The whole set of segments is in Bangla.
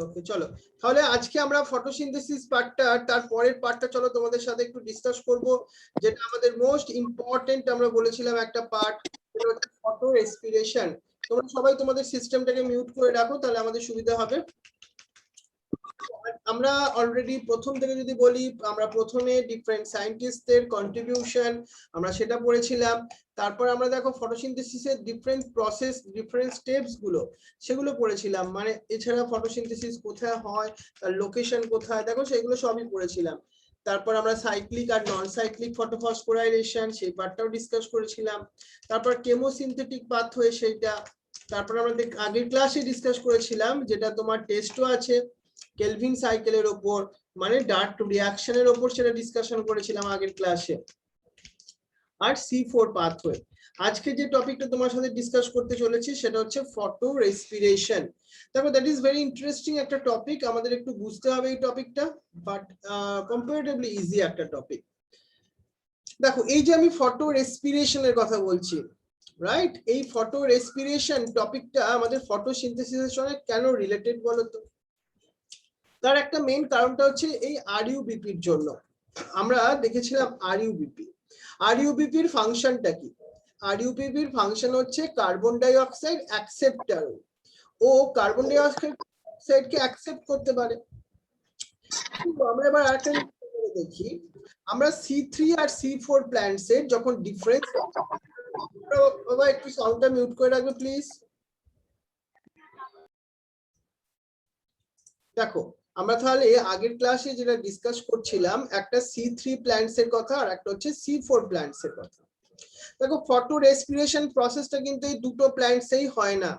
ওকে চলো তাহলে আজকে আমরা ফটোসিনথেসিস পার্টটা তার পরের পার্টটা চলো তোমাদের সাথে একটু ডিসকাস করব, যেটা আমাদের মোস্ট ইম্পর্টেন্ট আমরা বলেছিলাম একটা পার্ট, সেটা হচ্ছে ফটো রেসপিরেশন। তোমরা সবাই তোমাদের সিস্টেমটাকে মিউট করে রাখো, তাহলে আমাদের সুবিধা হবে। আমরা অলরেডি প্রথম থেকে যদি বলি, আমরা প্রথমে ডিফারেন্ট সায়েন্টিস্টদের কন্ট্রিবিউশন আমরা সেটা পড়েছিলাম। তারপর আমরা দেখো ফটোসিনথেসিসের ডিফারেন্ট প্রসেস, ডিফারেন্ট স্টেপস গুলো সেগুলো পড়েছিলাম। মানে এছাড়া ফটোসিনথেসিস কোথায় হয়, তার লোকেশন কোথায়, দেখো সেগুলো সবই পড়েছিলাম। তারপর আমরা সাইক্লিক আর নন সাইক্লিক ফটোফসফোরাইলেশন সেই পার্টটাও ডিসকাস করেছিলাম। তারপর কেমোসিনথেটিক পাথওয়ে সেইটা। তারপর আমরা আগের ক্লাসে ডিসকাস করেছিলাম, যেটা তোমার টেস্টও আছে কেলভিন সাইকেলের উপর, মানে ডার্ট রিঅ্যাকশনের উপর, সেটা ডিসকাশন করেছিলাম আগের ক্লাসে। আর C4 পাথওয়ে। আজকে যে টপিকটা তোমার সাথে ডিসকাস করতে চলেছি সেটা হচ্ছে ফটো রেসপিরেশন। দেখো দ্যাট ইজ ভেরি ইন্টারেস্টিং একটা টপিক, আমাদের একটু বুঝতে হবে এই টপিকটা, বাট কম্পারেটিভলি ইজি একটা টপিক। দেখো এই যে আমি ফটো রেসপিরেশনের কথা বলছি, রাইট, এই ফটো রেসপিরেশন টপিকটা আমাদের ফটোসিনথেসিসের সঙ্গে কেন রিলেটেড বলো তো? তার একটা মেইন কারণটা হচ্ছে এই আরইউবিপির জন্য। আমরা দেখেছিলাম আরইউবিপির ফাংশনটা কি। আরইউবিপির ফাংশন হচ্ছে কার্বন ডাই অক্সাইড অ্যাকসেপ্টার, ও কার্বন ডাই অক্সাইডকে অ্যাকসেপ্ট করতে পারে। আমরা এবার আরেকটা দেখি, আমরা C3 আর C4 প্ল্যান্টসের যখন ডিফারেন্স, বাবা একটু সাউন্ডটা মিউট করে রাখবে প্লিজ। দেখো আমরা তাহলে আগের ক্লাসে যেটা ডিসকাস করছিলাম, একটা C3 প্ল্যান্টস এর কথা আর একটা হচ্ছে C4 প্ল্যান্টস এর কথা। দেখো ফটো রেসপিরেশন প্রসেসটা কিন্তু এই দুটো প্ল্যান্টসেই হয় না,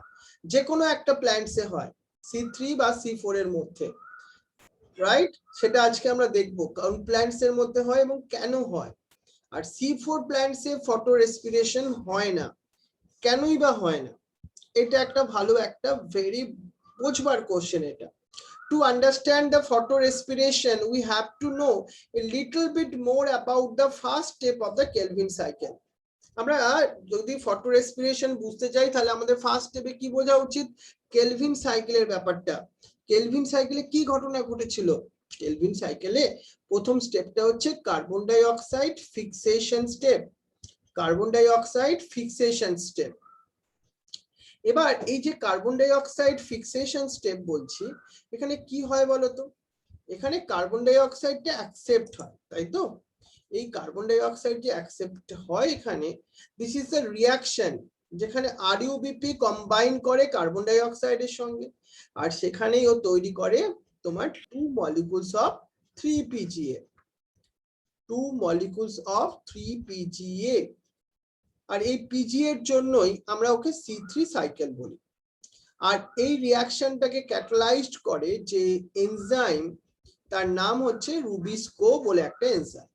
যে কোনো একটা প্ল্যান্টসে হয়, C3 বা C4 এর মধ্যে, রাইট। সেটা আজকে আমরা দেখবো কোন প্ল্যান্টস এর মধ্যে হয় এবং কেন হয়। আর C4 প্ল্যান্টসে ফটো রেসপিরেশন হয় না, কেনই বা হয় না? এটা একটা ভালো একটা ভেরি বোঝবার কোশ্চেন এটা। To understand the photorespiration, we have to know a little bit more about the first step of the Kelvin cycle. আমরা যদি ফটোরেসপিরেশন বুঝতে চাই, তাহলে আমাদের ফার্স্ট স্টেপে কি বোঝা উচিত? কেলভিন সাইকেলের ব্যাপারটা। কেলভিন সাইকেলে কি ঘটনা ঘটেছিল? কেলভিন সাইকেলে প্রথম স্টেপটা হচ্ছে carbon dioxide fixation step. Carbon dioxide fixation step. এবার এই যে carbon dioxide fixation step বলছি, এখানে কি হয় বলতো? এখানে কার্বন ডাই অক্সাইডটা অ্যাকসেপ্ট হয়, তাই তো? এই কার্বন ডাই অক্সাইড যে অ্যাকসেপ্ট হয় এখানে, দিস ইজ দ্য রিঅ্যাকশন যেখানে আরইউবিপি কম্বাইন করে কার্বন ডাই অক্সাইডের সঙ্গে, আর সেখানেই ও তৈরি করে তোমার 2 molecules of 3PGA, 2 molecules of 3PGA। আর এই পিজিএ এর জন্যই আমরা ওকে C3 সাইকেল বলি। আর এই রিঅ্যাকশনটাকে ক্যাটালাইজড করে যে এনজাইম, তার নাম হচ্ছে রুবিস্কো বলে একটা এনজাইম।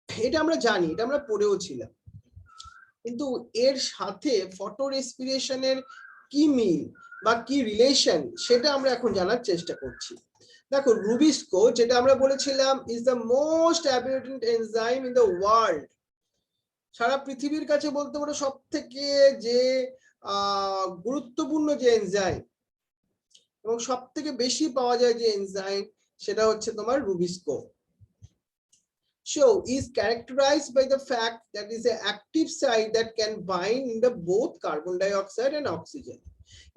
এটা আমরা জানি, এটা আমরা পড়েও ছিলাম, কিন্তু এর সাথে ফটো রেসপিরেশনের কি মিল বা কি রিলেশন সেটা আমরা এখন জানার চেষ্টা করছি। দেখো রুবিস্কো, যেটা আমরা বলেছিলাম, is the most abundant enzyme in the world. সারা পৃথিবীর কাছে বলতে পারো সব থেকে যে গুরুত্বপূর্ণ যে এনজাইম এবং সব থেকে বেশি পাওয়া যায় যে এনজাইম, সেটা হচ্ছে তোমার rubisco. So is characterized by the fact that is an active site that can bind in the both carbon dioxide and oxygen.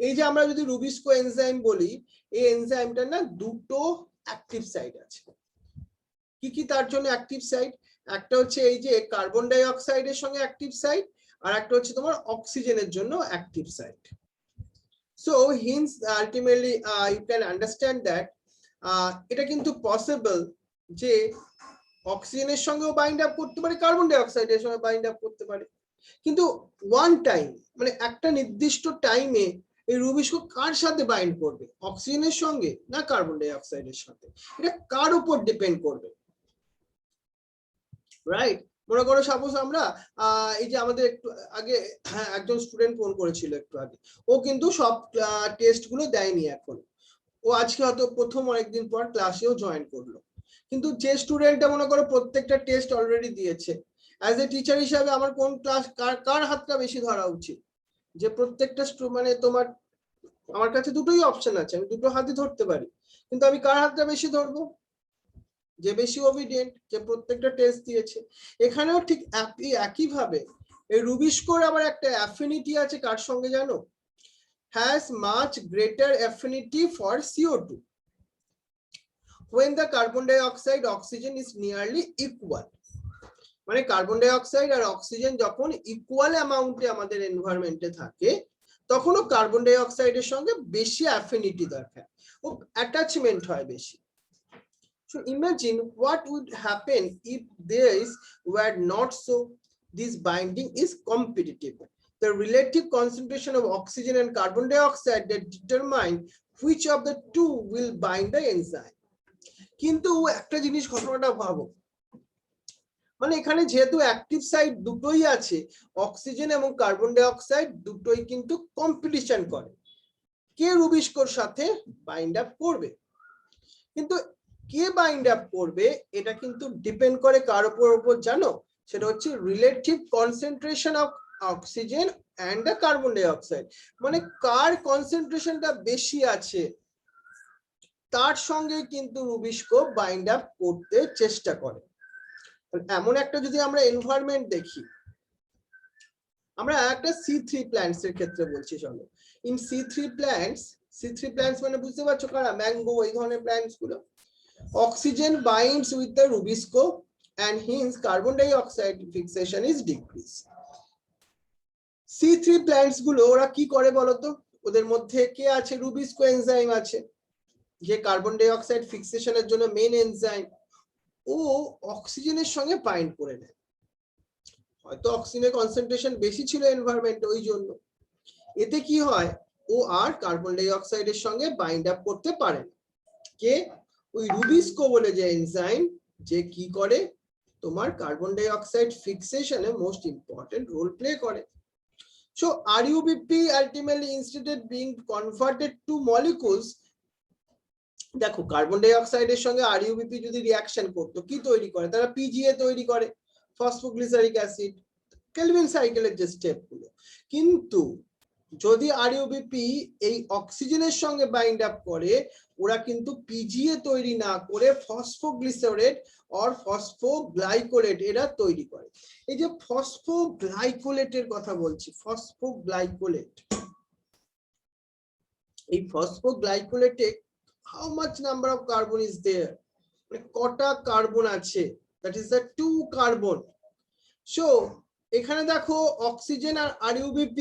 এই যে আমরা যদি রুবিস্কো এনজাইম বলি, এই এনজাইমটা না দুটো অ্যাক্টিভ সাইট আছে। কি কি তার জন্য অ্যাক্টিভ সাইট? একটা হচ্ছে এই যে কার্বন ডাই অক্সাইডের সঙ্গে অ্যাক্টিভ সাইট, আর একটা হচ্ছে তোমার অক্সিজেনের জন্য active site. So hence ultimately you can understand that এটা কিন্তু পসিবল যে অক্সিজেনের সঙ্গেও বাইন্ড আপ করতে পারে, কার্বন ডাই অক্সাইডের সঙ্গে বাইন্ড আপ করতে পারে, কিন্তু ওয়ান টাইম, মানে একটা নির্দিষ্ট টাইমে এই রুবিস্কো কার সাথে বাইন্ড করবে? অক্সিজেনের সঙ্গে না কার্বন ডাই অক্সাইডের সাথে? এটা কার উপর ডিপেন্ড করবে, রাইট? মনে করো সাপোজ আমরা এই যে আমাদের একটু আগে একজন স্টুডেন্ট ফোন করেছিল একটু আগে, ও কিন্তু সব টেস্ট গুলো দেয়নি এখন, ও আজকে হয়তো প্রথম অনেকদিন পর ক্লাসেও জয়েন করলো, কিন্তু যে স্টুডেন্টটা মনে করো প্রত্যেকটা টেস্ট অলরেডি দিয়েছে, অ্যাজ এ টিচার হিসাবে আমার কোন ক্লাস কার হাতটা বেশি ধরা উচিত? যে প্রত্যেকটা মানে তোমার আমার কাছে দুটোই অপশন আছে, আমি দুটো হাতে ধরতে পারি, কিন্তু আমি কার হাতটা বেশি ধরবো? যে বেশি ওবিডিয়েন্ট, যে প্রত্যেকটা টেস্ট দিয়েছে। এখানেও ঠিক একইভাবে এই রুবিস্কোর আবার একটা অ্যাফিনিটি আছে কার সঙ্গে জানো? has much greater affinity for CO2 when the carbon dioxide oxygen is nearly equal. মানে কার্বন ডাই অক্সাইড আর অক্সিজেন যখন ইকুয়াল অ্যামাউন্টে আমাদের এনভায়রনমেন্টে থাকে, তখনও কার্বন ডাই অক্সাইডের সঙ্গে বেশি অ্যাফিনিটি দরকার, ও অ্যাটাচমেন্ট হয় বেশি। So imagine what would happen if this were not so. This binding is competitive. The relative concentration of oxygen and carbon dioxide that determine which of the two will bind the enzyme. কিন্তু একটা জিনিস ঘটনাটা ভাবো, মানে এখানে যেহেতু অ্যাক্টিভ সাইড দুটোই আছে, অক্সিজেন এবং কার্বন ডাই অক্সাইড দুটোই কিন্তু কম্পিটিশন করে কে রুবিস্কোর সাথে বাইন্ড আপ করবে। কিন্তু কে বাইন্ড আপ করবে এটা কিন্তু ডিপেন্ড করে কার উপর জানো? সেটা হচ্ছে relative concentration of oxygen and the carbon dioxide. মানে কার কনসেন্ট্রেশনটা বেশি আছে তার সঙ্গে কিন্তু রুবিস্কো বাইন্ড আপ করতে চেষ্টা করে। এমন একটা যদি আমরা এনভায়রনমেন্ট দেখি, আমরা একটা C3 প্ল্যান্টস এর ক্ষেত্রে বলছি, চলো ইন C3 প্ল্যান্টস মানে বুঝতে পারছো কারা? ম্যাঙ্গো, এই ধরনের প্ল্যান্টস গুলো। Oxygen binds with the rubisco and hence carbon dioxide fixation is decreased. C3 plants গুলো ওরা কি করে বলতো? ওদের মধ্যে কে আছে? রুবিস্কো এনজাইম আছে, যে কার্বন ডাই অক্সাইড ফিক্সেশনের জন্য মেন এনজাইম। ও অক্সিজেনের সঙ্গে বাইন্ড করে নেয়, হয়তো অক্সিজেনের কনসেন্ট্রেশন বেশি ছিল এনভায়রনমেন্টে, ওই জন্য। এতে কি হয়? ও আর কার্বন ডাই অক্সাইডের সঙ্গে বাইন্ড আপ করতে পারে না। কে? ওই রুবিস্কো বলে যে এনজাইম, যে কি করে তোমার কার্বন ডাই অক্সাইড ফিক্সেশনে মোস্ট ইম্পর্টেন্ট রোল প্লে করে। So RUBP ultimately instead of being converted to molecules, দেখো কার্বন ডাই অক্সাইডের সঙ্গে RUBP যদি রিঅ্যাকশন করতো, কি তৈরি করে? তারা PGA তৈরি করে, ফসফোগ্লিসারিক অ্যাসিড, কেলভিন সাইকেলের যে স্টেপ গুলো। কিন্তু যদি RUBP এই অক্সিজেনের সঙ্গে বাইন্ড আপ করে, ওরা কিন্তু PGA তৈরি না করে ফসফোগ্লিসারেট অর ফসফোগ্লাইকোলেট এরা তৈরি করে। এই যে ফসফোগ্লাইকোলেটের কথা বলছি, ফসফোগ্লাইকোলেট, এই ফসফোগ্লাইকোলেটে how much number of carbon is there, মানে কটা কার্বন আছে? That is the 2 carbon. So এখানে দেখো অক্সিজেন আর RUBP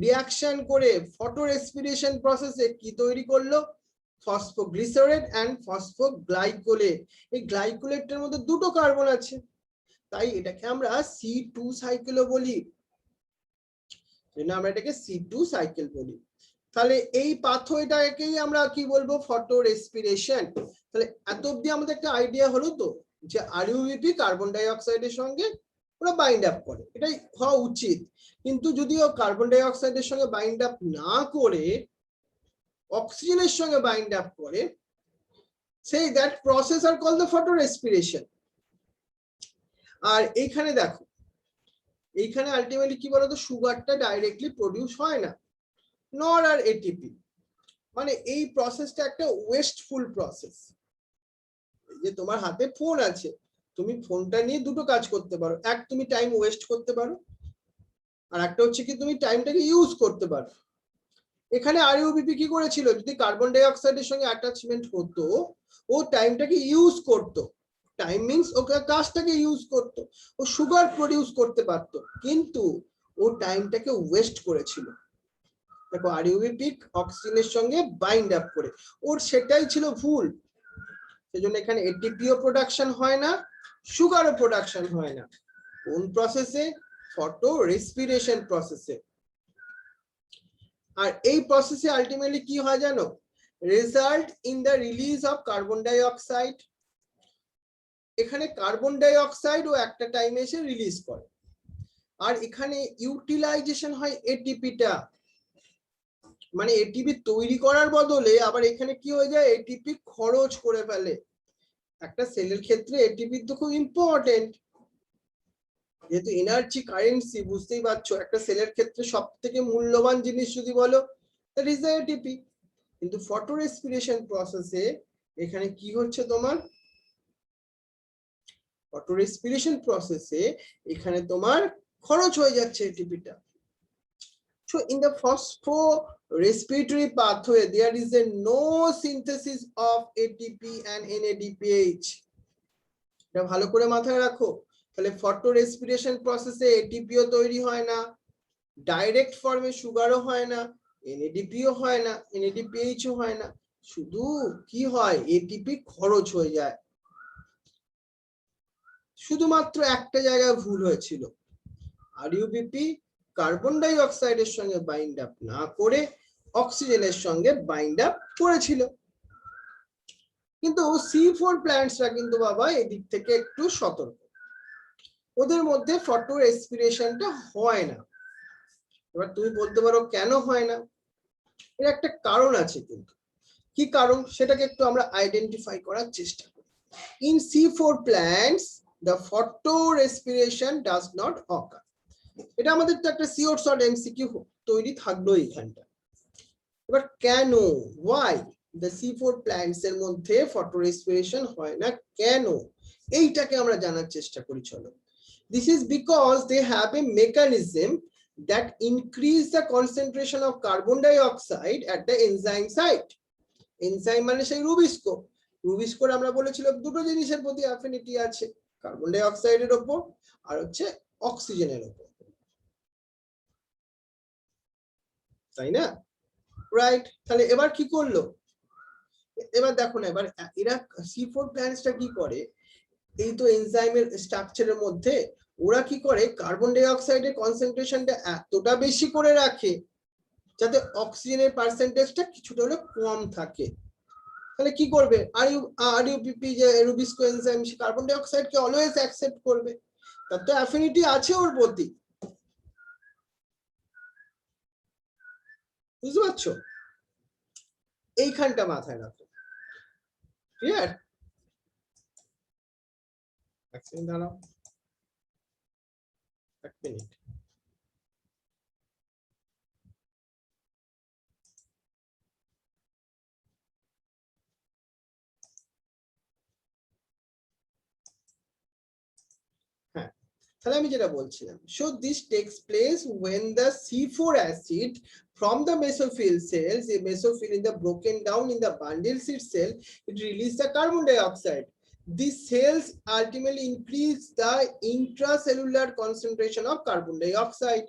রিঅ্যাকশন করে ফটো রেসপিরেশন প্রসেসে কি তৈরি করলো? Phosphoglycerate and phosphoglycolate. এই গ্লাইকোলেটের মধ্যে দুটো কার্বন আছে, তাই এটাকে আমরা C2 সাইকেলও বলি, আমরা এটাকে C2 সাইকেল বলি। তাহলে এই পাথওয়েটাকেই আমরা কি বলবো? Photo respiration. তাহলে এত অবধি আমাদের একটা আইডিয়া হলো তো যে RUBP কার্বন ডাই অক্সাইডের সঙ্গে ওরা বাইন্ড আপ করে, এটাই হওয়া উচিত। কিন্তু যদিও কার্বন ডাই অক্সাইডের সঙ্গে বাইন্ড আপ না করে অক্সিজেনের সঙ্গে বাইন্ড আপ করে, সেই that process are call the photorespiration. আর এইখানে দেখো, এইখানে আলটিমেটলি কি বলতো? সুগারটা ডাইরেক্টলি প্রডিউস হয় না, নর আর ATP। মানে এই প্রসেসটা একটা ওয়েস্টফুল প্রসেস। যে তোমার হাতে ফোন আছে, তুমি ফোনটা নিয়ে দুটো কাজ করতে পারো, এক তুমি টাইম ওয়েস্ট করতে পারো, আর একটা হচ্ছে কি তুমি টাইমটাকে ইউজ করতে পারো। এখানে RUBP কি করেছিল? যদি কার্বন ডাই অক্সাইডের সঙ্গে অ্যাটাচমেন্ট হতো, ও টাইমটাকে ইউজ করতো। টাইম মিন্স ওকে কাজটাকে ইউজ করতো, ও সুগার প্রডিউস করতে পারতো, কিন্তু ও টাইমটাকে ওয়েস্ট করেছিল। দেখো RUBP অক্সিজেনের সঙ্গে বাইন্ড আপ করে, ওর সেটাই ছিল ভুল। সেজন্য এখানে ATPও প্রোডাকশন হয় না, সুগারও প্রোডাকশন হয় না। কোন প্রসেসে? ফটো রেসপিরেশন প্রসেসে। আর এই প্রসেসে আলটিমেটলি কি হয় জানো? Result in the release of carbon dioxide. এখানে কার্বন ডাই অক্সাইড ও একটা টাইমে এসে রিলিজ করে, আর এখানে ইউটিলাইজেশন হয় ATPটা। মানে ATP তৈরি করার বদলে আবার এখানে কি হয়ে যায়? ATP খরচ করে ফেলে। একটা সেলের ক্ষেত্রে ATP তো খুব ইম্পর্টেন্ট, যেহেতু এনার্জি কারেন্সি, বুঝতেই পারছো একটা সেলের ক্ষেত্রে সব থেকে মূল্যবান জিনিস যদি বলো দ্যাট ইজ দ্য এটিপি। কিন্তু ফটো রেসপিরেশন প্রসেসে এখানে কি হচ্ছে তোমার, ফটো রেসপিরেশন প্রসেসে এখানে তোমার খরচ হয়ে যাচ্ছে এটিপিটা। So in the phosphorespiratory pathway there is a no synthesis of ATP and NADPH. এটা ভালো করে মাথায় রাখো। তাহলে ফটো রেসপিরেশন প্রসেসে এটিপিও তৈরি হয় না, ডাইরেক্ট ফর্মে সুগারও হয় না, এনএডিপিও হয় না, এনএডিপিএইচও হয় না, শুধু কি হয়, এটিপি খরচ হয়ে যায়। শুধুমাত্র একটা জায়গায় ভুল হয়েছিল, আরইউবিপি কার্বন ডাই অক্সাইডের সঙ্গে বাইন্ড আপ না করে অক্সিজেনের সঙ্গে বাইন্ড আপ করেছিল। কিন্তু C4 প্ল্যান্টসরা কিন্তু বাবা এদিক থেকে একটু সতর্ক, ওদের মধ্যে ফটো রেসপিরেশনটা হয় না। এবার তুমি বলতে পারো কেন হয় না, এর একটা কারণ আছে, কিন্তু কি কারণ সেটাকে একটু আমরা আইডেন্টিফাই করার চেষ্টা করি। In C4 plants the photorespiration does not occur. এটা আমাদের তো একটা সিওর শর্ট এমসিকিউ তৈরি থাকলো এইখানটা। এবার কেন, why the C4 প্ল্যান্টস এর মধ্যে ফটোরেসপিরেশন হয় না, কেন, এইটাকে আমরা জানার চেষ্টা করি। চলো, this is because they have a mechanism that increase the concentration of carbon dioxide at the enzyme site. Enzyme মানে সেই রুবিস্কো, রুবিস্কোর আমরা বলেছিলাম দুটো জিনিসের প্রতি অ্যাফিনিটি আছে, কার্বন ডাই অক্সাইডের উপর আর হচ্ছে অক্সিজেনের উপর, তাই না? রাইট। তাহলে এবার কি করলো, এবার দেখো না, এবার এরা C4 প্ল্যান্টসটা কি করে, এই তো এনজাইমের স্ট্রাকচারের মধ্যে ওরা কি করে, কার্বন ডাই অক্সাইডের কনসেন্ট্রেশনটা এতটা বেশি করে রাখে যাতে অক্সিজেনের পার্সেন্টেজটা কিছুটা হলে কম থাকে। তাহলে কি করবে, আরইউপিপি যে রুবিস্কো এনজাইম, সে কার্বন ডাই অক্সাইডকে অলওয়েজ অ্যাকসেপ্ট করবে, তার তো অ্যাফিনিটি আছে ওর প্রতি, বুঝতে পারছো? এইখানটা মাথায় রাখো, ক্লিয়ার? এক সেকেন্ড দাঁড়াও, এক মিনিট। হ্যাঁ, তাহলে আমি যেটা বলছিলাম, so this takes place when the C4 acid from the mesophyll cells, a mesophyll in the broken down in the bundle seed cell, it release the carbon dioxide. These cells ultimately increase the intracellular concentration of carbon dioxide.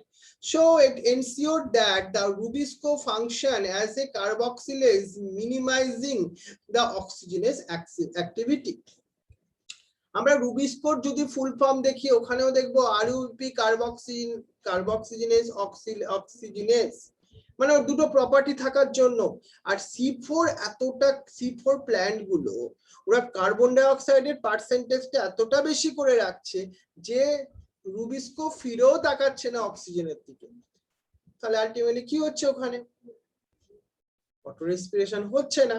So it ensured that the rubisco function as a carboxylase, minimizing the oxygenase activity. আমরা রুবিস্কোর যদি ফুল ফর্ম দেখি, ওখানেও দেখবো আরইউপি কার্বক্সিজেনেস অক্সিজেনেস, মানে দুটো প্রপার্টি থাকার জন্য। আর C4 এতটা, C4 প্ল্যান্ট গুলো ওরা কার্বন ডাই অক্সাইডের পার্সেন্টেজটা এতটা বেশি করে রাখছে যে রুবিস্কো ফিরেও তাকাচ্ছে না অক্সিজেনের দিকে। তাহলে আলটিমেটলি কি হচ্ছে, ওখানে ফটো রেসপিরেশন হচ্ছে না।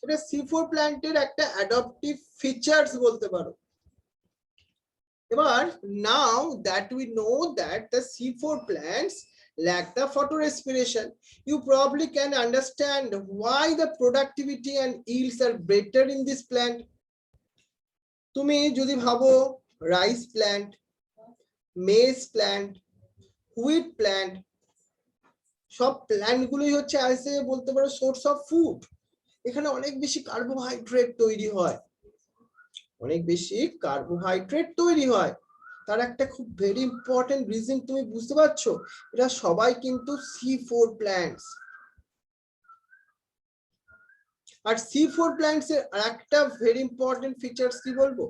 এটা C4 প্ল্যান্টের একটা অ্যাডাপটিভ ফিচার্স বলতে পারো। এবার now that we know that the C4 plants lack the photorespiration, you probably can understand why the productivity and yields are better in this plant. তুমি যদি ভাবো রাইস প্ল্যান্ট, মেজ প্ল্যান্ট, হুইট প্ল্যান্ট, সব প্ল্যান্ট গুলোই হচ্ছে আসে বলতে পারো সোর্স অফ ফুড। এখানে অনেক বেশি কার্বোহাইড্রেট তৈরি হয়, অনেক বেশি কার্বোহাইড্রেট তৈরি হয়। তার একটা খুব ভেরি ইম্পর্টেন্ট রিজন তুমি বুঝতে পারছো, এরা সবাই কিন্তু C4 প্ল্যান্টস। আর C4 প্ল্যান্টস এর আরেকটা ভেরি ইম্পর্টেন্ট ফিচারস কি বলবো,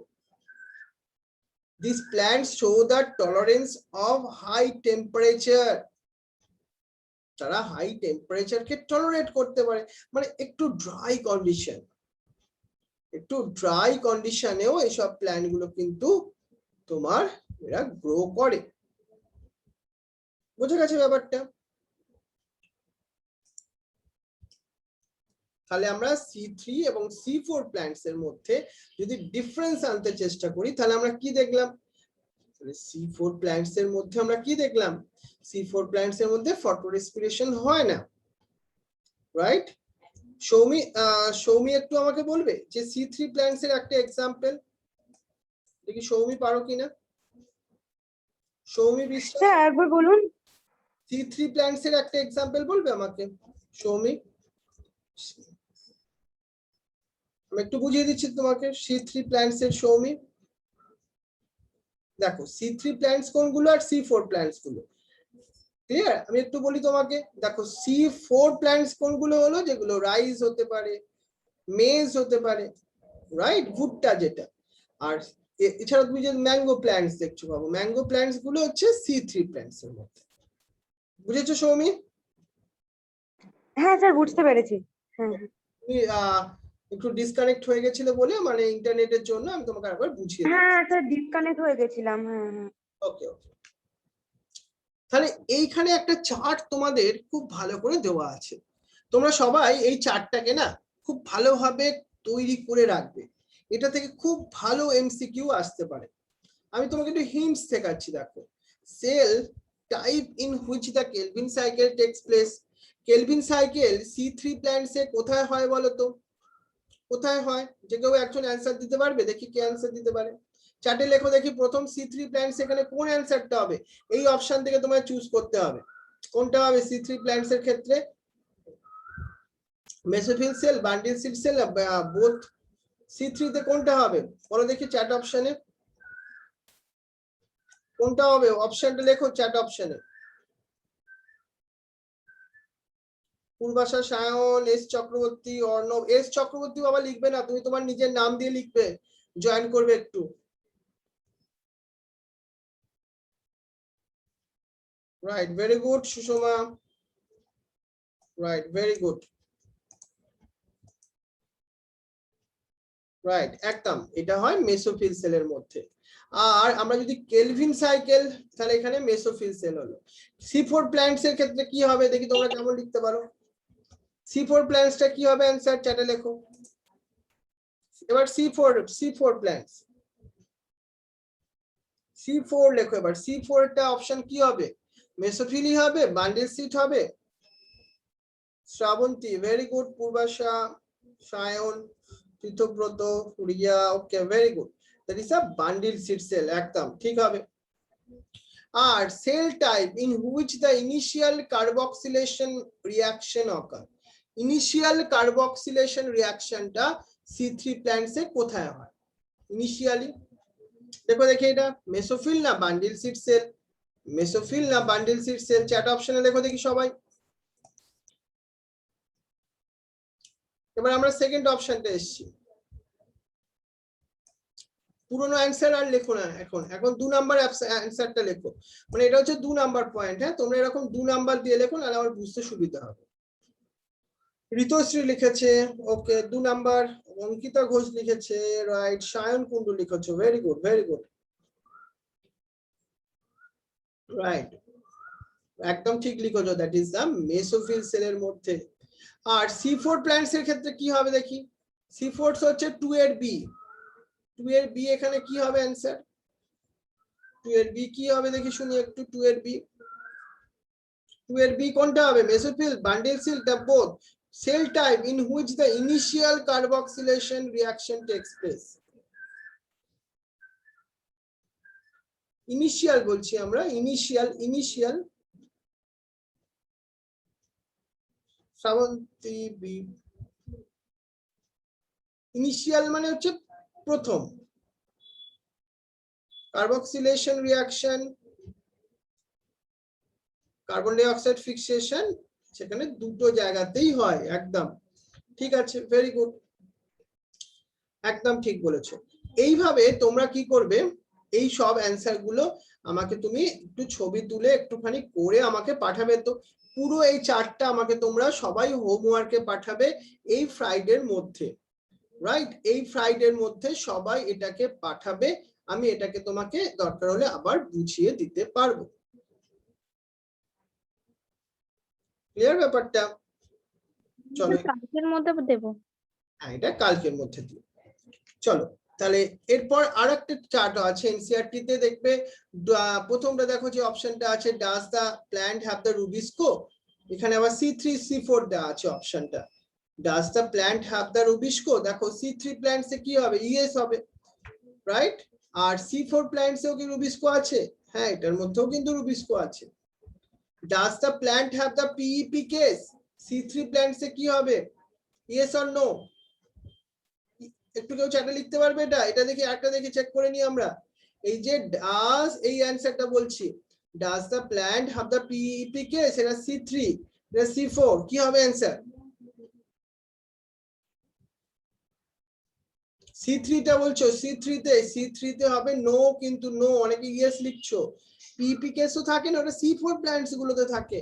these plants show the tolerance of high temperature. তারা হাই টেম্পারেচারকে টলারেট করতে পারে, মানে একটু ড্রাই কন্ডিশন, একটু ড্রাই কন্ডিশনেও এইসব প্ল্যান্ট গুলো কিন্তু তোমার এরা গ্রো করে। বোঝা গেছে ব্যাপারটা? তাহলে আমরা C3 এবং C4 প্ল্যান্টস এর মধ্যে যদি ডিফারেন্স আনতে চেষ্টা করি, তাহলে আমরা কি দেখলাম, C4 প্ল্যান্টস এর মধ্যে আমরা কি দেখলাম, C4 প্ল্যান্টস এর মধ্যে ফটো রেসপিরেশন হয় না। রাইট? সৌমি একটু আমাকে বলবে যে C3 প্ল্যান্টস এর একটা এক্সাম্পল, দেখি সৌমি পারো কিনা। সৌমি বিশ্বাস, স্যার একবার বলুন। C3 প্ল্যান্টস এর একটা এক্সাম্পল বলবে আমাকে সৌমি? আমি একটু বুঝিয়ে দিচ্ছি তোমাকে C3 প্ল্যান্টস এর। সৌমি দেখো C3 প্ল্যান্টস কোনগুলো আর C4 প্ল্যান্টস গুলো ক্লিয়ার? আমি একটু বলি তোমাকে, দেখো C4 প্ল্যান্টস কোনগুলো হলো, যেগুলো রাইস হতে পারে, মেজ হতে পারে, রাইট, ভুট্টা যেটা। আর এছাড়া তুমি যে ম্যাঙ্গো প্ল্যান্টস দেখছো পাবো, ম্যাঙ্গো প্ল্যান্টস গুলো হচ্ছে C3 প্ল্যান্টস এর মধ্যে। বুঝেছো সৌমি? হ্যাঁ স্যার বুঝতে পেরেছি। হ্যাঁ তুমি একটু ডিসকানেক্ট হয়ে গেছিল বলে, মানে ইন্টারনেটের জন্য আমি তোমাকে আরেকবার বুঝিয়ে দিই। হ্যাঁ স্যার ডিসকানেক্ট হয়ে গেছিলাম। হ্যাঁ হ্যাঁ ওকে ওকে। তাহলে এইখানে একটা চার্ট তোমাদের খুব ভালো করে দেওয়া আছে, তোমরা সবাই এই চার্টটাকে না খুব ভালোভাবে তৈরি করে রাখবে, এটা থেকে খুব ভালো এমসিকিউ আসতে পারে। আমি তোমাকে একটু হিন্টস দেখাচ্ছি, দেখো cell type in which the Calvin cycle takes place. Calvin cycle C3 plants এ কোথায় হয় বলো তো? কোথায় হয়? যে কেউ একজন অ্যান্সার দিতে পারবে? দেখি কে অ্যান্সার দিতে পারে। চার্টে লেখো দেখি প্রথম C3 প্ল্যান্টস, এখানে কোন অ্যান্সারটা হবে? এই অপশন থেকে তোমায় চুজ করতে হবে কোনটা হবে C3 প্ল্যান্টস এর ক্ষেত্রে। Mesophyll cell, bundle sheath cell, both. C3 তে কোনটা হবে বলো দেখি চ্যাট অপশনে কোনটা হবে? অপশনটা লেখো চ্যাট অপশনে। পূর্বাশা সায়ন, এস চক্রবর্তী, অর্ণব। এস চক্রবর্তী বাবা লিখবে না, তুমি তোমার নিজের নাম দিয়ে লিখবে, জয়েন করবে একটু। Right, very good Sushma, right, very good, right, একদম এটা হয় মেসোফিল সেলের মধ্যে। আর আমরা যদি কেলভিন সাইকেল, তাহলে এখানে মেসোফিল সেল হলো। C4 প্ল্যান্টস এর ক্ষেত্রে কি হবে দেখি তোমরা কেমন লিখতে পারো। C4 প্ল্যান্টসটা কি হবে অ্যানসার চ্যাটে লেখো। এবার C4 প্ল্যান্টস, C4 লেখো এবার। C4 টা অপশন কি হবে? মেসোফিলি হবে, বান্ডিল সিট হবে? Shrabanti, very good. Purbasha, Sayan, Tirthabrata, Riya, okay very good, that is a bundle sheath cell, একদম ঠিক হবে। আর cell type in which the initial carboxylation reaction occur. Initial carboxylation রিঅ্যাকশনটা C3 প্ল্যান্টস এ কোথায় হয় ইনিশিয়ালি? দেখো দেখি এটা মেসোফিল না বান্ডিল সিট সেল, মেসোফিল না বান্ডিল সিট সেল, চ্যাট অপশনে লেখো দেখি সবাই। এবার আমরা সেকেন্ড অপশনটা এসেছি। পুরোনো অ্যান্সার আর লেখো না, এখন এখন 2 নাম্বার অ্যান্সারটা লেখো, মানে এটা হচ্ছে 2 নাম্বার পয়েন্ট। হ্যাঁ, তোমরা এরকম 2 নাম্বার দিয়ে লেখো, নাহলে আমার বুঝতে সুবিধা হবে। ঋতুশ্রী লিখেছে, ওকে 2 নাম্বার। অঙ্কিতা ঘোষ লিখেছে, রাইট। সায়ন কুন্ডু লিখেছো, very good, very good, right, একদম ঠিক লিখেছো, দ্যাট ইজ দ্য মেসোফিল সেলের মধ্যে। আর C4 প্ল্যান্টস এর ক্ষেত্রে কি হবে দেখি। C4 হচ্ছে 2 এর বি, 2 এর বি এখানে কি হবে অ্যান্সার? 2 এর বি কি হবে দেখি শুনি একটু। 2 এর বি, 2 এর বি কোনটা হবে? Mesophyll, bundle sheath, the both. Cell type in which the initial carboxylation reaction takes place. Initial বলছি আমরা, initial, initial. Srabanti B, initial মানে হচ্ছে প্রথম। Carboxylation reaction, carbon dioxide fixation, সেখানে দুটো জায়গাতেই হয়, একদম ঠিক আছে, ভেরি গুড, একদম ঠিক বলেছো। এইভাবে তোমরা কি করবে, এই সব অ্যান্সার গুলো আমাকে তুমি একটু ছবি তুলে একটুখানি করে আমাকে পাঠাবে। তো পুরো এই চার্টটা আমাকে তোমরা সবাই হোমওয়ার্কে পাঠাবে এই ফ্রাইডের মধ্যে, রাইট? এই ফ্রাইডের মধ্যে সবাই এটাকে পাঠাবে, আমি এটাকে তোমাকে দরকার হলে আবার বুঝিয়ে দিতে পারবো। ক্লিয়ার ব্যাপারটা? চলো কালকের মধ্যে দেব। হ্যাঁ, এটা কালকের মধ্যে দিও। চলো তাহলে এরপর আরেকটা চার্ট আছে এনসিইআরটি তে, দেখবে প্রথমটা দেখো যে অপশনটা আছে, does the plant have the rubisco. এখানে আবার C3 C4 দেওয়া আছে অপশনটা। Does the plant have the rubisco? দেখো C3 প্ল্যান্টসে কি হবে, ইয়েস হবে, রাইট? আর C4 প্ল্যান্টসেও কি রুবিস্কো আছে? হ্যাঁ, এটার মধ্যেও কিন্তু রুবিস্কো আছে। Does the plant have the PEP case? C3 প্ল্যান্টসে কি হবে, ইয়েস অর নো? একটু কেউ চ্যাটে লিখতে পারবে এটা? এটা দেখি, একটা দেখি চেক করে নি আমরা। এই যে ডাজ, এই অ্যানসারটা বলছি, does the plant have the PEP case, এটা C3, এটা C4, কি হবে অ্যানসার? C3 টা বলছো, C3 তে হবে নো, কিন্তু নো, অনেকে ইয়েস লিখছো। PEP কেসও থাকে না, ওটা C4 প্ল্যান্টস গুলোতে থাকে,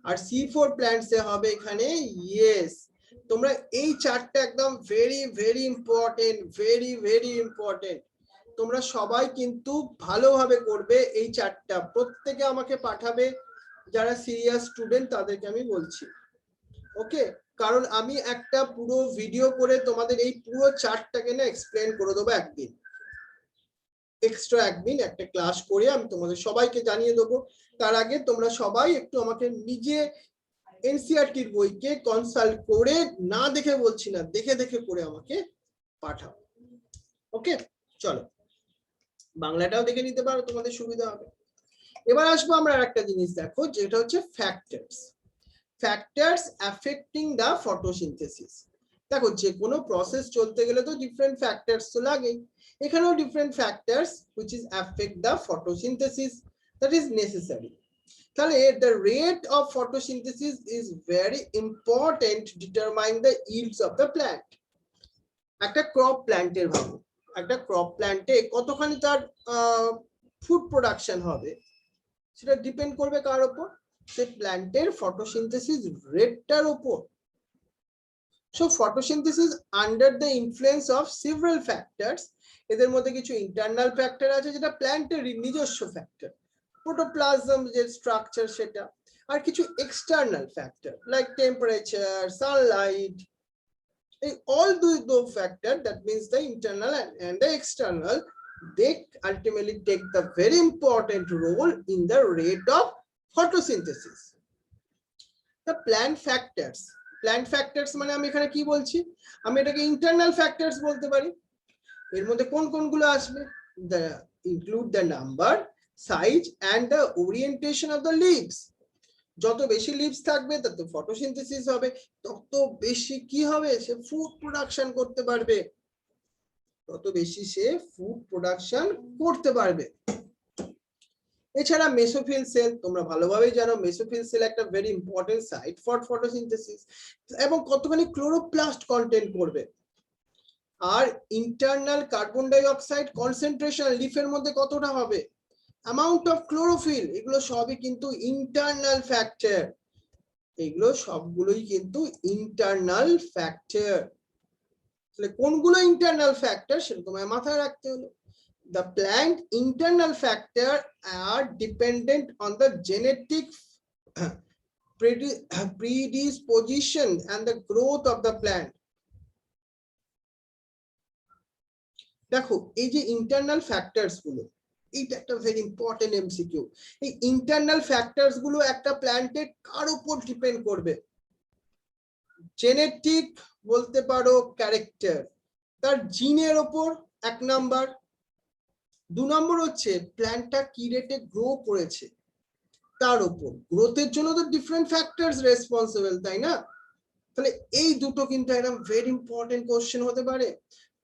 আর C4 প্ল্যান্টসে হবে এখানে ইয়েস। তোমরা এই চারটা একদম very very important, very very important. তোমরা সবাই কিন্তু ভালোভাবে করবে এই চারটা, প্রত্যেকে আমাকে পাঠাবে, যারা সিরিয়াস স্টুডেন্ট তাদেরকে আমি বলছি, ওকে? কারণ আমি একটা পুরো ভিডিও করে তোমাদের এই পুরো চার্টটাকে না এক্সপ্লেন করে দেবো একদিন, এক্সট্রা একদিন একটা ক্লাস করে আমি তোমাদের সবাইকে জানিয়ে দেবো। তার আগে তোমরা সবাই একটু আমাকে নিজে এনসিইআরটির বইকে কনসাল্ট করে, না দেখে বলছি না, দেখে দেখে করে আমাকে পাঠাও, ওকে? চলো, বাংলাটাও দেখে নিতে পারো, তোমাদের সুবিধা হবে। এবার আসবো আমরা আরেকটা জিনিস, দেখো, যেটা হচ্ছে factors. Factors affecting the photosynthesis. দেখো, যে কোনো প্রসেস চলতে গেলে তো ডিফারেন্ট ফ্যাক্টরস তো লাগেই। এখানেও different factors which is affect the photosynthesis, that is necessary. তাহলে the rate of photosynthesis is very important determine the yields of the plant. একটা ক্রপ প্ল্যান্টের ভাবো, একটা ক্রপ প্ল্যান্টে কতখানি তার ফুড প্রোডাকশন হবে, সেটা ডিপেন্ড করবে কার উপর? সে প্ল্যান্টের ফটোসিনথেসিস রেটটার উপর। So photosynthesis under the influence of several factors. এদের মধ্যে কিছু ইন্টারনাল ফ্যাক্টর আছে, যেটা প্ল্যান্টের নিজস্ব ফ্যাক্টর, প্রোটোপ্লাজম যে স্ট্রাকচার সেটা, আর কিছু external factor like temperature, Sunlight. এই all those factor, that means the internal and the external, they ultimately take the very important role in the rate of photosynthesis. The plant factors মানে আমি এখানে কি বলছি, আমি এটাকে ইন্টারনাল ফ্যাক্টরস বলতে পারি। এর মধ্যে কোন কোনগুলো আসবে? the include the number, size and the orientation of the leaves. যত বেশি লিভস থাকবে তত ফটোসিনথেসিস হবে, তত বেশি কি হবে, সে ফুড প্রোডাকশন করতে পারবে, তত বেশি সে ফুড প্রোডাকশন করতে পারবে। এছাড়া মেসোফিল সেল, তোমরা ভালোভাবেই জানো মেসোফিল সেল একটা very important site for photosynthesis, এবং কতখানি ক্লোরোপ্লাস্ট কন্টেন্ট করবে। আর internal carbon dioxide concentration লিফের মধ্যে কতটা হবে, অ্যামাউন্ট অফ ক্লোরোফিল, এগুলো সবই কিন্তু ইন্টারনাল ফ্যাক্টর, এগুলো সবগুলোই কিন্তু ইন্টারনাল ফ্যাক্টর। তাহলে কোনগুলো ইন্টারনাল ফ্যাক্টর সেটা তোমায় মাথায় রাখতে হলো। The plant internal factor are dependent on the genetic predisposition and the growth of the plant. দেখো, এই যে ইন্টারনাল ফ্যাক্টরস গুলো, এটা একটা ভেরি ইম্পর্টেন্ট এমসিকিউ। এই ইন্টারনাল ফ্যাক্টরস গুলো একটা প্ল্যান্টের কার উপর ডিপেন্ড করবে? জেনেটিক বলতে পারো, ক্যারেক্টার, তার জিনের উপর এক নাম্বার। 2 নম্বর হচ্ছে প্ল্যান্টটা কি রেটে গ্রো করেছে তার উপর। গ্রোথের জন্য তো ডিফারেন্ট ফ্যাক্টরস রেসপন্সিবল, তাই না? তাহলে এই দুটো কিন্তু একদম ভেরি ইম্পর্টেন্ট কোশ্চেন হতে পারে।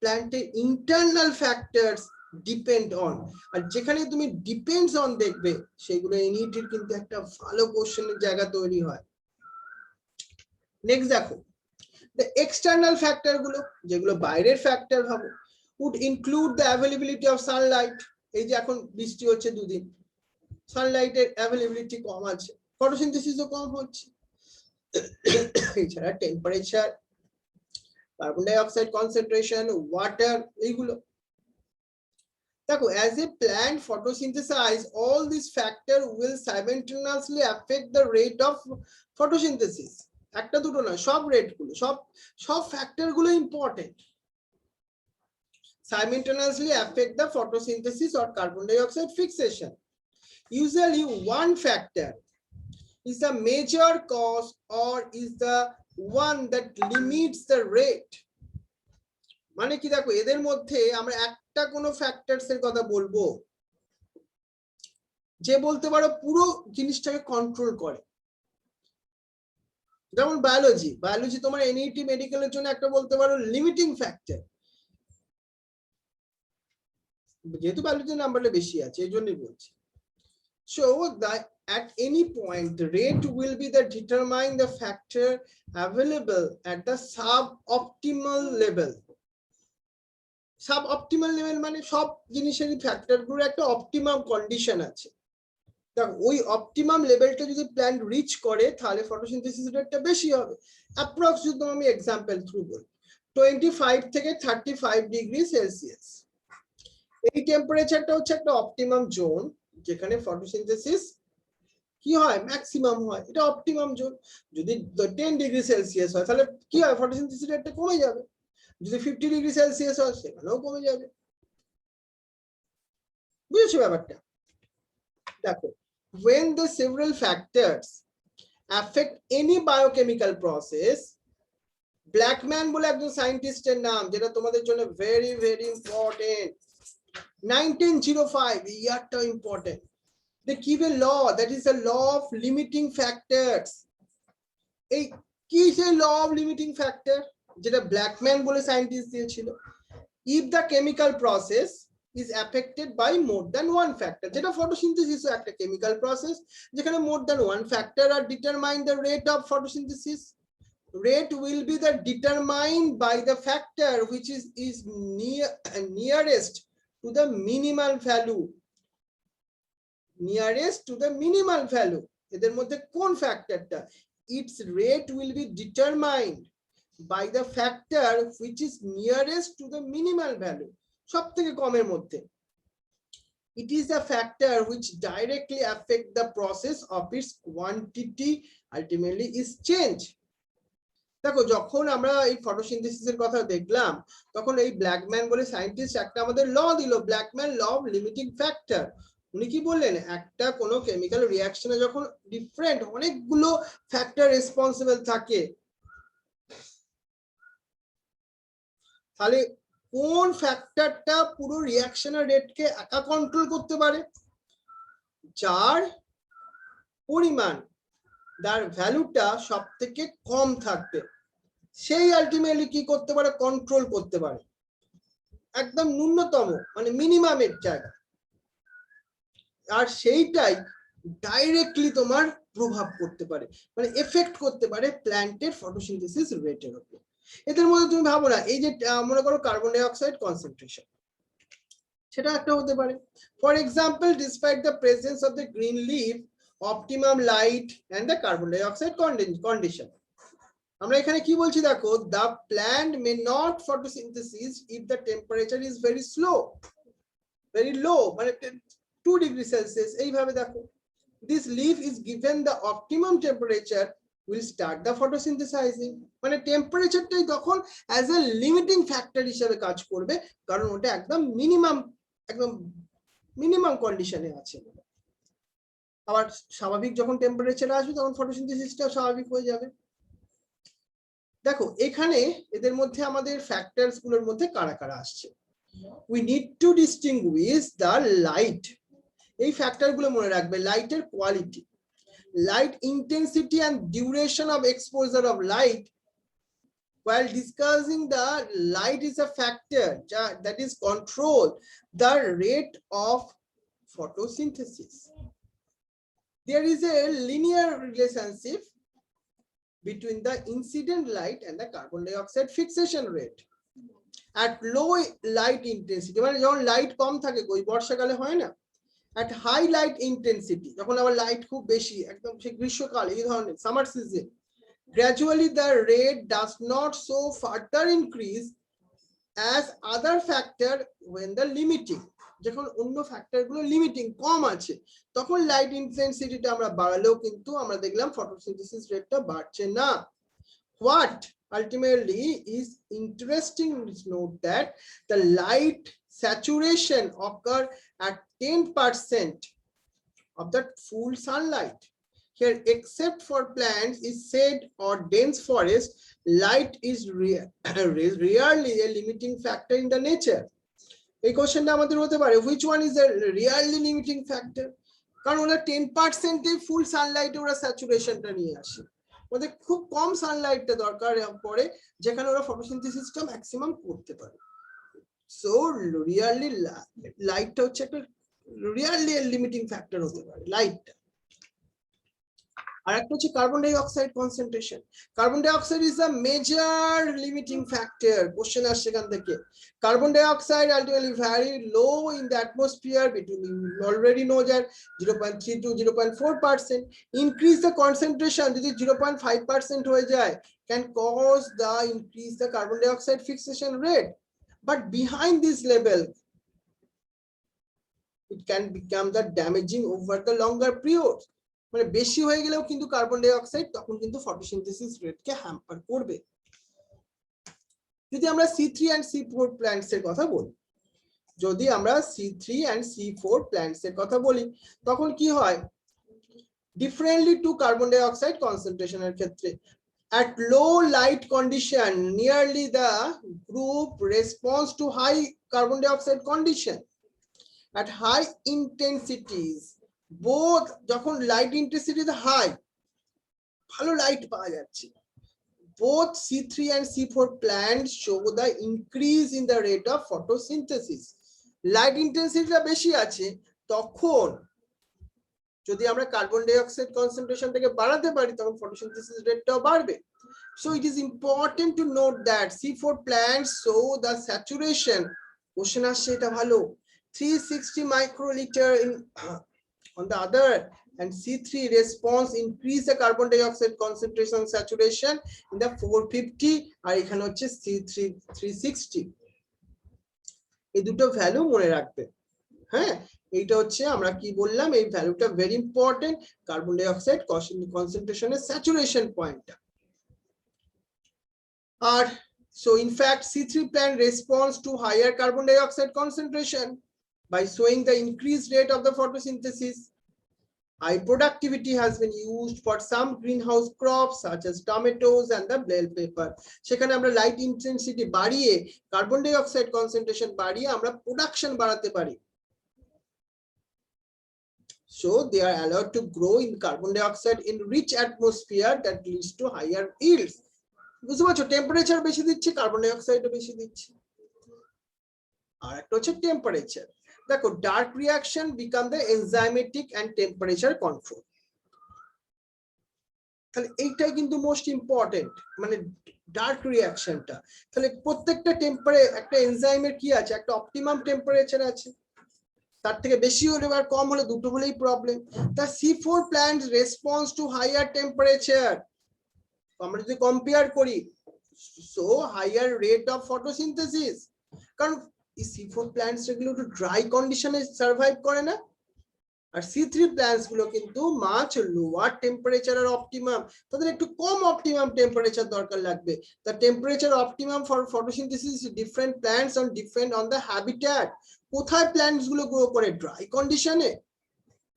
প্ল্যান্টের ইন্টারনাল ফ্যাক্টরস ডিপেন্ড অন, আর যেখানে তুমি ডিপেন্ডস অন দেখবে সেগুলো এনইটির কিন্তু একটা ভালো কোশ্চেনের জায়গা তৈরি হয়। নেক্সট দেখো, দ্য এক্সটার্নাল ফ্যাক্টর গুলো, যেগুলো বাইরের ফ্যাক্টর ভাবো, would include the availability of sunlight. এই যে এখন বৃষ্টি হচ্ছে 2 দিন, সানলাইটের অ্যাভেলেবিলিটি কম আছে, ফটোসিনথেসিসও কম হচ্ছে। এছাড়া temperature, carbon dioxide concentration, water, এইগুলো। দেখো, as a plant photosynthesize, all these factor will simultaneously affect the rate of photosynthesis. একটা দুটো না, সব রেট গুলো, সব ফ্যাক্টর গুলো important, simultaneously affect the photosynthesis or carbon dioxide fixation. Usually one factor is the major cause or is the one that limits the rate? মানে কি দেখো এদের মধ্যে আমরা একটা কোনো ফ্যাক্টরস এর কথা বলবো যে বলতে পারো পুরো জিনিসটাকে কন্ট্রোল করে। যেমন বায়োলজি তোমার এনইটি মেডিকেলের জন্য একটা বলতে পারো লিমিটিং ফ্যাক্টর, যেহেতু বায়োলজির নাম্বারটা বেশি আছে এই জন্যই বলছি। So that at any point the rate will be the determine the factor available at the suboptimal level. Suboptimal level মানে সব জিনিসেরই ফ্যাক্টর গুলো একটা অপটিমাম কন্ডিশন আছে। দেখো ওই অপটিমাম লেভেলটা যদি প্ল্যান্ট রিচ করে তাহলে ফটোসিনথেসিস রেটটা বেশি হবে। অ্যাপ্রক্স যদি আমি এক্সাম্পল থ্রু বলি 25 থেকে 35 ডিগ্রি সেলসিয়াস, এই টেম্পারেচারটা হচ্ছে একটা অপটিমাম জোন যেখানে ফটোসিনথেসিস কি হয় ম্যাক্সিমাম হয়, এটা অপটিমাম জোন। যদি 10 ডিগ্রি সেলসিয়াস হয় তাহলে কি হয় ফটোসিনথেসিস রেটটা কমে যাবে, যদি 50 ডিগ্রি সেলসিয়াস হয় সেখানেও কমে যাবে। বুঝেছো ব্যাপারটা? দেখো when the several factors affect any biochemical process, Blackman বলে একজন সায়েন্টিস্টের নাম যেটা তোমাদের জন্য ভেরি ভেরি ইম্পর্টেন্ট, 1905 ইয়ারটা important. They give a law, that is the law of limiting factors. এই কি সেই law of limiting factor যেটা ব্ল্যাকম্যান বলে সায়েন্টিস্ট দিয়েছিল? If the chemical process is affected by more than one factor, যেটা photosynthesis একটা chemical process যেখানে more than one factor are determine the rate of photosynthesis. Rate will be the determined by the factor which is nearest to the minimal value. Nearest to the minimal value, এদের মধ্যে কোন ফ্যাক্টরটা? Its rate will be determined by the factor which is nearest to the minimal value, সবথেকে কমের মধ্যে। It is a factor which directly affect the process of its quantity ultimately is change. দেখো যখন আমরা এই ফটোসিনথেসিসের কথা দেখলাম তখন এই ব্ল্যাকম্যান বলে সায়েন্টিস্ট একটা আমাদের ল দিল, Blackman law of limiting factor. উনি কি বললেন একটা কোনো কেমিক্যাল রিঅ্যাকশনে যখন ডিফারেন্ট অনেকগুলো ফ্যাক্টর রেসপন্সিবল থাকে তাহলে কোন ফ্যাক্টরটা পুরো রিঅ্যাকশনের রেটকে একা কন্ট্রোল করতে পারে? যার পরিমাণ যার ভ্যালুটা সব থেকে কম থাকবে সেই আলটিমেটলি কি করতে পারে কন্ট্রোল করতে পারে একদম ন্যূনতম মানে মিনিমামের জায়গা, আর সেইটাই ডাইরেক্টলি তোমার প্রভাব করতে পারে মানে এফেক্ট করতে পারে প্ল্যান্টের ফটোসিনথেসিস রেটের উপর। এদের মধ্যে তুমি ভাবো না এই যে মনে করো কার্বন ডাই অক্সাইড কনসেন্ট্রেশন, সেটা একটা হতে পারে। For example despite the presence of the green leaf, optimum light and the carbon dioxide condition, আমরা এখানে কি বলছি দেখো the plant may not photosynthesis if the temperature is very low মানে 2 degree Celsius এইভাবে দেখো this leaf is given the optimum temperature will start the photosynthesizing, মানে টেম্পারেচারটাই তখন as a limiting factor হিসেবে কাজ করবে কারণ ওটা একদম মিনিমাম কন্ডিশনে আছে। আবার স্বাভাবিক যখন টেম্পারেচার আসবে তখন ফটোসিনথেসিসটা স্বাভাবিক হয়ে যাবে। দেখো এখানে এদের মধ্যে আমাদের ফ্যাক্টরস গুলোর মধ্যে কারা কারা আসছে, we need to distinguish the light, এই ফ্যাক্টর গুলো মনে রাখবে, লাইটের quality, light intensity and duration of exposure of light. While discussing the light is a factor that is control the rate of photosynthesis. There is a linear relationship between the incident light and the carbon dioxide fixation rate. At low light intensity, মানে যখন লাইট কম থাকে ওই বর্ষাকালে হয় না, at high light intensity যখন আবার লাইট খুব বেশি একদম সেই গ্রীষ্মকাল এই ধরনের summer season, gradually the rate does not so further increase as other factor when the limiting, যখন অন্য ফ্যাক্টর গুলো লিমিটিং কম আছে তখন লাইট ইন্টেন্সিটিটা আমরা বাড়ালেও কিন্তু আমরা দেখলাম ফটোসিনথেসিস রেটটা বাড়ছে না। What ultimately is interesting is note that the light saturation occur at 10% of the full sunlight, Here, except for plants is shade or dense forest, light is rarely a limiting factor in the nature. এই কোশ্চেনটা আমাদের হতে পারে, which one is a really limiting factor? কারণ ওরা 10% ফুল সানলাইটে ওরা স্যাচুরেশনটা নিয়ে আসে, ওদের খুব কম সানলাইটটা দরকার পড়ে যেখানে ওরা ফটোসিনথেসিসটা ম্যাক্সিমাম করতে পারে। সো রিয়ালি লাইটটা হচ্ছে একটা রিয়ালি লিমিটিং ফ্যাক্টর হতে পারে লাইটটা। আর একটা হচ্ছে carbon dioxide concentration. Carbon dioxide is a major limiting factor. Question আসছে এখান থেকে। Carbon dioxide ultimately very low in the atmosphere between, you already know that 0.3 to 0.4%. Increase the concentration যদি 0.5% হয়ে যায় can cause the increase the carbon dioxide fixation rate, but behind this level it can become the damaging over the longer period. মানে বেশি হয়ে গেলেও কিন্তু কার্বন ডাই অক্সাইড তখন কিন্তু ফটোসিনথেসিস রেটকে হ্যাম্পার করবে। যদি আমরা C3 and C4 প্ল্যান্টস এর কথা বলি, যদি আমরা C3 and C4 প্ল্যান্টস এর কথা বলি তখন কি হয়, differently two carbon die oxide কনসেন্ট্রেশনের ক্ষেত্রে, at low light condition nearly the group responds to high carbon dioxide condition. At high intensities, both যখন লাইট ইন্টেন্সিটি হাই, ভালো লাইট পাওয়া যাচ্ছে, both C3 and C4 plants show the increase in the rate of photosynthesis. Light ইন্টেন্সিটিটা বেশি আছে তখন যদি আমরা কার্বন ডাই অক্সাইড কনসেন্ট্রেশনটাকে বাড়াতে পারি তখন ফটোসিনথেসিস রেটটাও বাড়বে। So it is important to note that C4 plants show the saturation, question আসছে এটা ভালো, 360 microliter in on the other, and C3 response increase the carbon dioxide concentration saturation in the 450 আর এখানে হচ্ছে C3 360। এই দুটো ভ্যালু মনে রাখবে। হ্যাঁ, এইটা হচ্ছে আমরা কি বললাম, এই ভ্যালুটা very important, carbon die oxide কনসেন্ট্রেশনের saturation পয়েন্টটা। আর so in fact C3 plant responds to higher carbon dioxide concentration by showing the increased rate of the photosynthesis. High productivity has been used for some greenhouse crops such as tomatoes and the bell pepper. সেখানে আমরা লাইট ইন্টেন্সিটি বাড়িয়ে কার্বন ডাই অক্সাইড কনসেন্ট্রেশন বাড়িয়ে আমরা প্রোডাকশন বাড়াতে পারি। So they are allowed to grow in carbon dioxide in rich atmosphere that leads to higher yields. বুঝতে পারছো, টেম্পারেচার বেশি দিচ্ছে, কার্বন ডাই অক্সাইডও বেশি দিচ্ছে। আর একটা হচ্ছে টেম্পারেচার। দেখো, dark reaction become the enzymatic and temperature control. তাহলে এইটাই কিন্তু মোস্ট ইম্পর্টেন্ট, মানে ডার্ক রিঅ্যাকশনটা। তাহলে প্রত্যেকটা একটা এনজাইমের কি আছে, একটা অপটিমাম টেম্পারেচার আছে, তার থেকে বেশি হলে আর কম হলে দুটো হলেই প্রবলেম। তা C4 plants response to higher temperature, আমরা যদি কম্পেয়ার করি, so higher rate of photosynthesis, কারণ এই C4 প্ল্যান্টস এগুলো একটু ড্রাই কন্ডিশনে সার্ভাইভ করে না, আর C3 প্ল্যান্টস গুলো কিন্তু মাছ লোয়ার টেম্পারেচার আর অপটিমাম, তাদের একটু কম অপটিমাম টেম্পারেচার দরকার লাগবে। The temperature optimum for photosynthesis different plants on different on the habitat. কোথায় প্ল্যান্টস গুলো গ্রো করে, ড্রাই কন্ডিশনে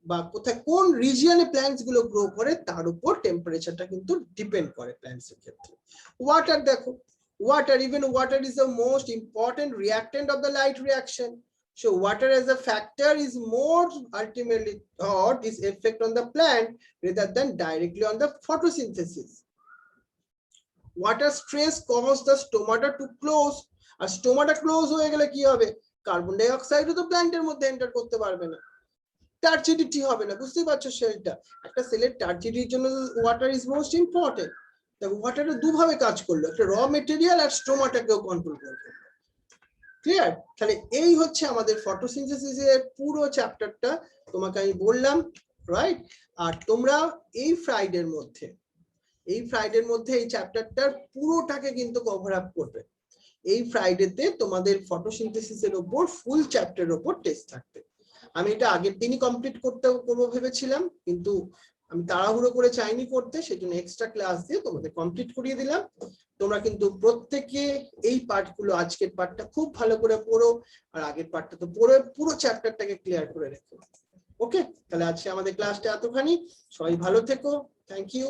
বা কোথায় কোন রিজিয়নে প্ল্যান্টস গুলো গ্রো করে তার উপর টেম্পারেচারটা কিন্তু ডিপেন্ড করে প্ল্যান্টস এর ক্ষেত্রে। ওয়াটার দেখো, even water is the most important reactant of the light reaction. So water as a factor is more ultimately thought is effect on the plant rather than directly on the photosynthesis. Water stress causes the stomata to close, R stomata close হয়ে গেলে কি হবে, কার্বন ডাই অক্সাইডও তো প্ল্যান্টের মধ্যে এন্টার করতে পারবে না, টার্চিডিটি হবে না। বুঝতেই পারছো, সেলটা একটা সেলের টার্চিডিটির জন্য ওয়াটার ইজ মোস্ট ইম্পর্টেন্ট। দেখো, ওয়াটারে দুভাবে কাজ করলো, একটা র মেটেরিয়াল আর স্টোমাটাকেও কন্ট্রোল করবে। ক্লিয়ার? তাহলে এই হচ্ছে আমাদের ফটোসিনথেসিসের পুরো চ্যাপ্টারটা তোমাকে আমি বললাম, রাইট? আর তোমরা এই ফ্রাইডের মধ্যে এই চ্যাপ্টারটার পুরোটাকে কিন্তু কভার আপ করবে। এই ফ্রাইডেতে তোমাদের ফটোসিনথেসিসের উপর ফুল চ্যাপ্টারের উপর টেস্ট থাকবে। আমি এটা আগের দিনই কমপ্লিট করবো ভেবেছিলাম, কিন্তু আমি তাড়াহুড়ো করে চাইনি করতে, সেই জন্য এক্সট্রা ক্লাস দিয়ে তোমাদের কমপ্লিট করিয়ে দিলাম। তোমরা কিন্তু প্রত্যেকে এই পার্টগুলো, আজকের পার্টটা খুব ভালো করে পড়ো, আর আগের পার্টটা তো পড়ে পুরো চ্যাপ্টারটাকে ক্লিয়ার করে রেখো। ওকে, তাহলে আজকে আমাদের ক্লাসটা এতখানি। সবাই ভালো থেকো। Thank you.